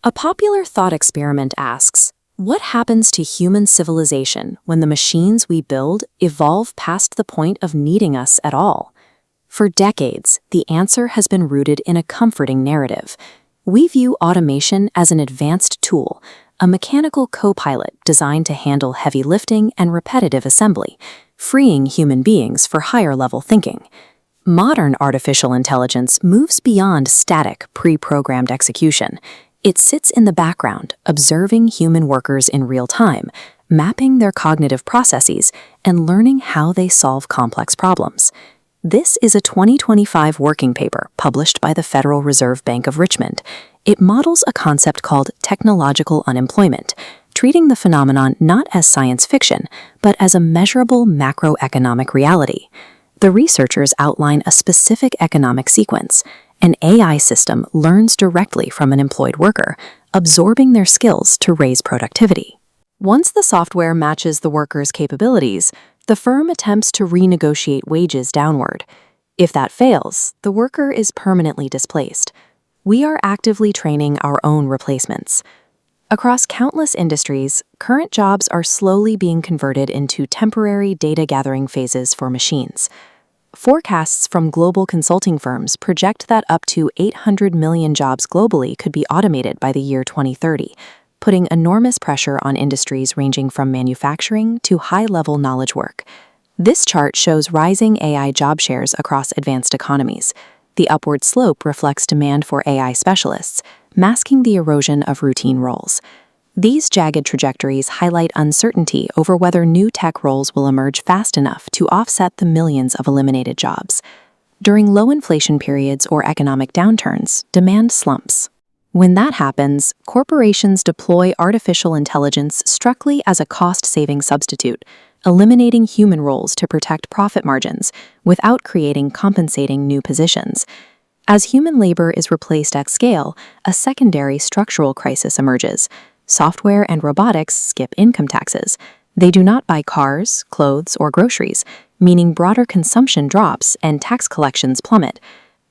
A popular thought experiment asks, what happens to human civilization when the machines we build evolve past the point of needing us at all? For decades, the answer has been rooted in a comforting narrative. We view automation as an advanced tool, a mechanical co-pilot designed to handle heavy lifting and repetitive assembly, freeing human beings for higher-level thinking. Modern artificial intelligence moves beyond static, pre-programmed execution. It sits in the background, observing human workers in real time, mapping their cognitive processes, and learning how they solve complex problems. This is a 2025 working paper published by the Federal Reserve Bank of Richmond. It models a concept called technological unemployment, treating the phenomenon not as science fiction, but as a measurable macroeconomic reality. The researchers outline a specific economic sequence. An AI system learns directly from an employed worker, absorbing their skills to raise productivity. Once the software matches the worker's capabilities, the firm attempts to renegotiate wages downward. If that fails, the worker is permanently displaced. We are actively training our own replacements. Across countless industries, current jobs are slowly being converted into temporary data-gathering phases for machines. Forecasts from global consulting firms project that up to 800 million jobs globally could be automated by the year 2030, putting enormous pressure on industries ranging from manufacturing to high-level knowledge work. This chart shows rising AI job shares across advanced economies. The upward slope reflects demand for AI specialists, masking the erosion of routine roles. These jagged trajectories highlight uncertainty over whether new tech roles will emerge fast enough to offset the millions of eliminated jobs. During low inflation periods or economic downturns, demand slumps. When that happens, corporations deploy artificial intelligence strictly as a cost-saving substitute, eliminating human roles to protect profit margins without creating compensating new positions. As human labor is replaced at scale, a secondary structural crisis emerges. Software and robotics skip income taxes. They do not buy cars, clothes, or groceries, meaning broader consumption drops and tax collections plummet.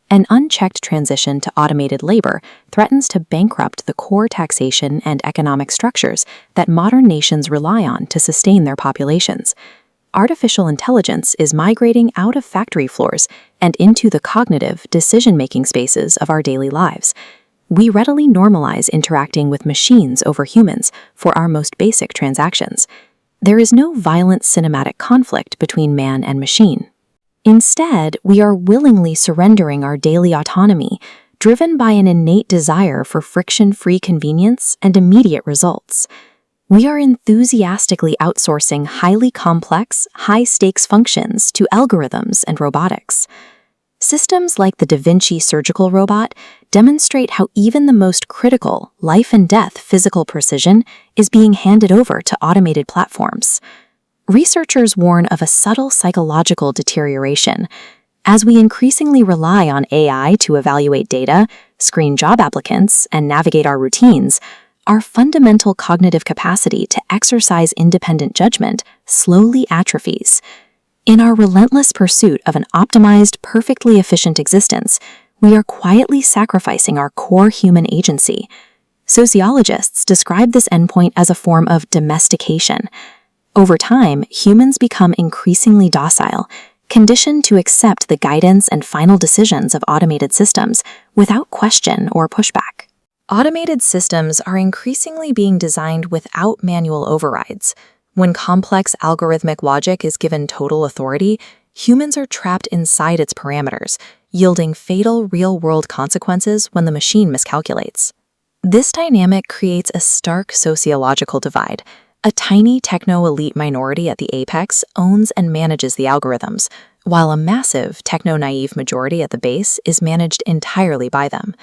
An unchecked transition to automated labor threatens to bankrupt the core taxation and economic structures that modern nations rely on to sustain their populations. Artificial intelligence is migrating out of factory floors and into the cognitive, decision-making spaces of our daily lives. We readily normalize interacting with machines over humans for our most basic transactions. There is no violent cinematic conflict between man and machine. Instead, we are willingly surrendering our daily autonomy, driven by an innate desire for friction-free convenience and immediate results. We are enthusiastically outsourcing highly complex, high-stakes functions to algorithms and robotics. Systems like the Da Vinci surgical robot demonstrate how even the most critical, life-and-death physical precision is being handed over to automated platforms. Researchers warn of a subtle psychological deterioration. As we increasingly rely on AI to evaluate data, screen job applicants, and navigate our routines, our fundamental cognitive capacity to exercise independent judgment slowly atrophies. In our relentless pursuit of an optimized, perfectly efficient existence, we are quietly sacrificing our core human agency. Sociologists describe this endpoint as a form of domestication. Over time, humans become increasingly docile, conditioned to accept the guidance and final decisions of automated systems without question or pushback. Automated systems are increasingly being designed without manual overrides. When complex algorithmic logic is given total authority, humans are trapped inside its parameters, yielding fatal real-world consequences when the machine miscalculates. This dynamic creates a stark sociological divide. A tiny techno-elite minority at the apex owns and manages the algorithms, while a massive techno-naive majority at the base is managed entirely by them.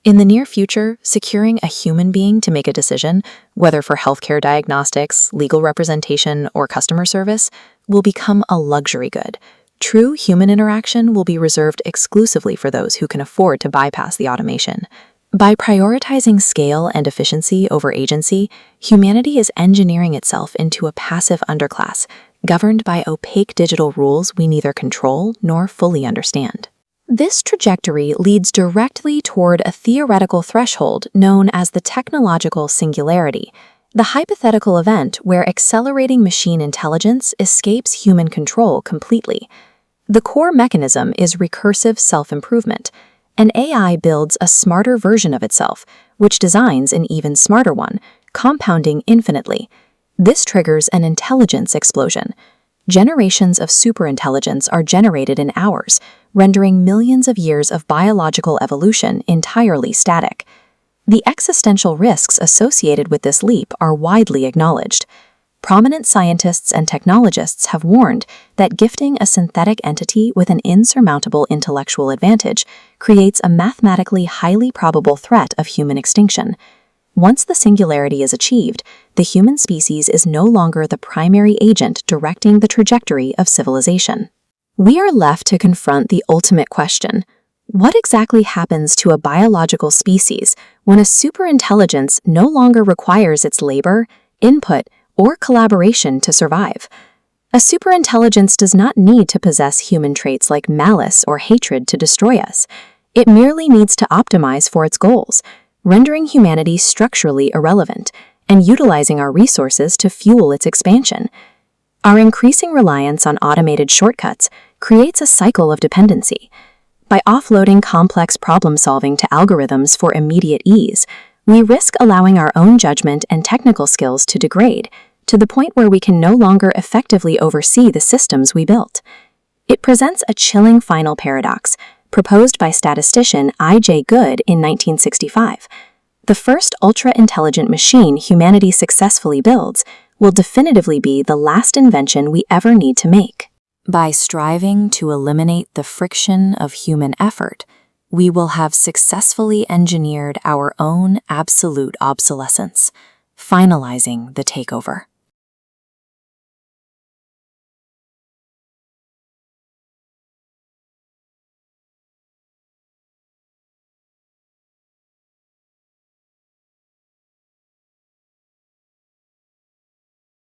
In the near future, securing a human being to make a decision, whether for healthcare diagnostics, legal representation, or customer service, will become a luxury good. True human interaction will be reserved exclusively for those who can afford to bypass the automation. By prioritizing scale and efficiency over agency, humanity is engineering itself into a passive underclass, governed by opaque digital rules we neither control nor fully understand. This trajectory leads directly toward a theoretical threshold known as the technological singularity, the hypothetical event where accelerating machine intelligence escapes human control completely. The core mechanism is recursive self-improvement. An AI builds a smarter version of itself, which designs an even smarter one, compounding infinitely. This triggers an intelligence explosion. Generations of superintelligence are generated in hours, rendering millions of years of biological evolution entirely static. The existential risks associated with this leap are widely acknowledged. Prominent scientists and technologists have warned that gifting a synthetic entity with an insurmountable intellectual advantage creates a mathematically highly probable threat of human extinction. Once the singularity is achieved, the human species is no longer the primary agent directing the trajectory of civilization. We are left to confront the ultimate question: what exactly happens to a biological species when a superintelligence no longer requires its labor, input, or collaboration to survive? A superintelligence does not need to possess human traits like malice or hatred to destroy us. It merely needs to optimize for its goals, rendering humanity structurally irrelevant and utilizing our resources to fuel its expansion. Our increasing reliance on automated shortcuts creates a cycle of dependency. By offloading complex problem-solving to algorithms for immediate ease, we risk allowing our own judgment and technical skills to degrade to the point where we can no longer effectively oversee the systems we built. It presents a chilling final paradox, proposed by statistician I.J. Good in 1965. The first ultra-intelligent machine humanity successfully builds will definitively be the last invention we ever need to make. By striving to eliminate the friction of human effort, we will have successfully engineered our own absolute obsolescence, finalizing the takeover.